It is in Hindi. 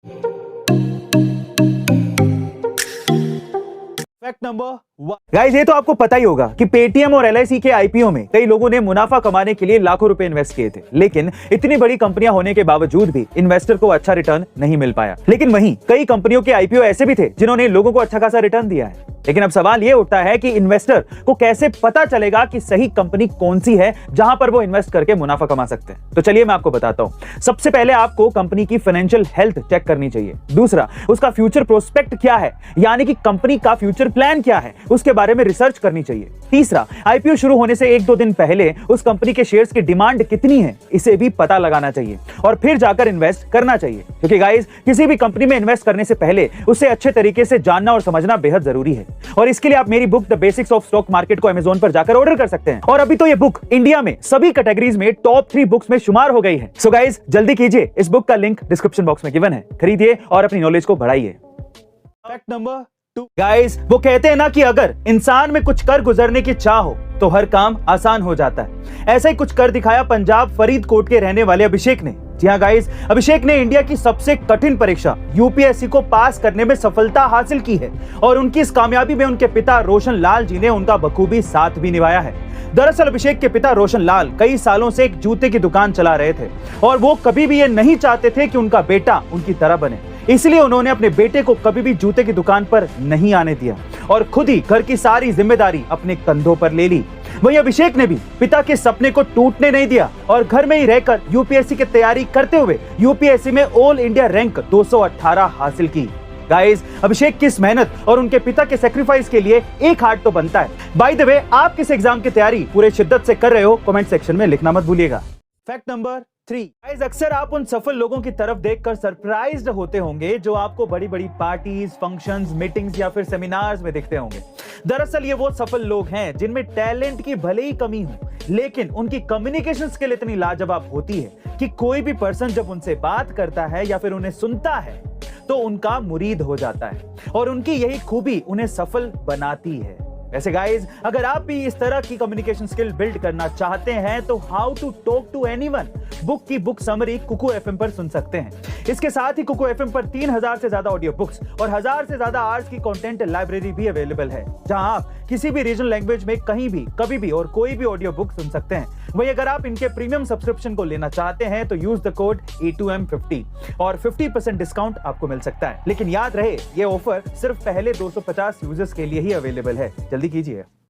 फैक्ट नंबर 1 गाइस, ये तो आपको पता ही होगा कि पेटीएम और एलआईसी के आईपीओ में कई लोगों ने मुनाफा कमाने के लिए लाखों रुपए इन्वेस्ट किए थे, लेकिन इतनी बड़ी कंपनियां होने के बावजूद भी इन्वेस्टर को अच्छा रिटर्न नहीं मिल पाया। लेकिन वहीं कई कंपनियों के आईपीओ ऐसे भी थे जिन्होंने लोगों को अच्छा खासा रिटर्न दिया है। लेकिन अब सवाल ये उठता है कि इन्वेस्टर को कैसे पता चलेगा कि सही कंपनी कौन सी है जहां पर वो इन्वेस्ट करके मुनाफा कमा सकते हैं। तो चलिए मैं आपको बताता हूं। सबसे पहले आपको कंपनी की फाइनेंशियल हेल्थ चेक करनी चाहिए। दूसरा, उसका फ्यूचर प्रोस्पेक्ट क्या है, यानी कि कंपनी का फ्यूचर प्लान क्या है, उसके बारे में रिसर्च करनी चाहिए। तीसरा, आईपीओ शुरू होने से 1-2 दिन पहले उस कंपनी के शेयर्स की डिमांड कितनी है, इसे भी पता लगाना चाहिए और फिर जाकर इन्वेस्ट करना चाहिए। क्योंकि गाइस, किसी भी कंपनी में इन्वेस्ट करने से पहले उसे अच्छे तरीके से जानना और समझना बेहद जरूरी है। और इसके लिए आप मेरी book the basics of stock market को अमेज़न पर जाकर ऑर्डर कर सकते हैं। और अभी तो ये बुक इंडिया में सभी कैटेगरीज में टॉप 3 बुक्स में शुमार हो गई है। सो गाइस, जल्दी कीजिए, इस बुक का लिंक डिस्क्रिप्शन बॉक्स में गिवन है, खरीदिए और अपनी नॉलेज को बढ़ाइए। फैक्ट नंबर 2 गाइस, वो कहते हैं ना कि अगर इंसान में कुछ कर गुजरने की चाह हो तो हर काम आसान हो जाता है। ऐसा ही कुछ कर दिखाया पंजाब फरीदकोट के रहने वाले अभिषेक ने। जी हाँ गाइस, अभिषेक ने इंडिया की सबसे कठिन परीक्षा यूपीएससी को पास करने में सफलता हासिल की है और उनकी इस कामयाबी में उनके पिता रोशन लाल जी ने उनका बखूबी साथ भी निभाया है। दरअसल अभिषेक के पिता रोशन लाल कई सालों से एक जूते की दुकान चला रहे थे और वो कभी भी ये नहीं चाहते थे कि उनका बेटा उनकी तरह बने। इसलिए उन्होंने अपने बेटे को कभी भी जूते की दुकान पर नहीं आने दिया और खुद ही घर की सारी जिम्मेदारी अपने कंधों पर ले ली। वहीं अभिषेक ने भी पिता के सपने को टूटने नहीं दिया और घर में ही रहकर यूपीएससी की तैयारी करते हुए यूपीएससी में ऑल इंडिया रैंक 218 हासिल की। गाइस, अभिषेक की इस मेहनत और उनके पिता के सैक्रिफाइस के लिए एक हार्ट तो बनता है। बाय द वे, आप किस एग्जाम की तैयारी पूरे शिद्दत से कर रहे हो, कमेंट सेक्शन में लिखना मत भूलिएगा। फैक्ट नंबर 3 गाइस, अक्सर आप उन सफल लोगों की तरफ देखकर सरप्राइज्ड होते होंगे जो आपको बड़ी बड़ी पार्टीज, फंक्शंस, मीटिंग्स या फिर सेमिनार्स में दिखते होंगे। दरअसल ये वो सफल लोग हैं जिनमें टैलेंट की भले ही कमी हो, लेकिन उनकी कम्युनिकेशन स्किल इतनी लाजवाब होती है कि कोई भी पर्सन जब उनसे बात करता है या फिर उन्हें सुनता है तो उनका मुरीद हो जाता है और उनकी यही खूबी उन्हें सफल बनाती है। वैसे गाइस, अगर आप भी इस तरह की कम्युनिकेशन स्किल बिल्ड करना चाहते हैं तो how to talk to anyone book की बुक समरी कुकू एफएम पर सुन सकते हैं। इसके साथ ही कुकू एफएम पर 3000 से ज्यादा ऑडियो बुक्स और 1000 से ज्यादा आवर्स की कंटेंट लाइब्रेरी भी अवेलेबल है, जहां आप किसी भी रीजनल लैंग्वेज में कहीं भी, कभी भी और कोई भी ऑडियो बुक सुन सकते हैं। वहीं अगर आप इनके प्रीमियम सब्सक्रिप्शन को लेना चाहते हैं तो यूज द कोड E2M50 और 50% डिस्काउंट आपको मिल सकता है। लेकिन याद रहे, ये ऑफर सिर्फ पहले 250 यूजर्स के लिए ही अवेलेबल है, जल्दी कीजिए।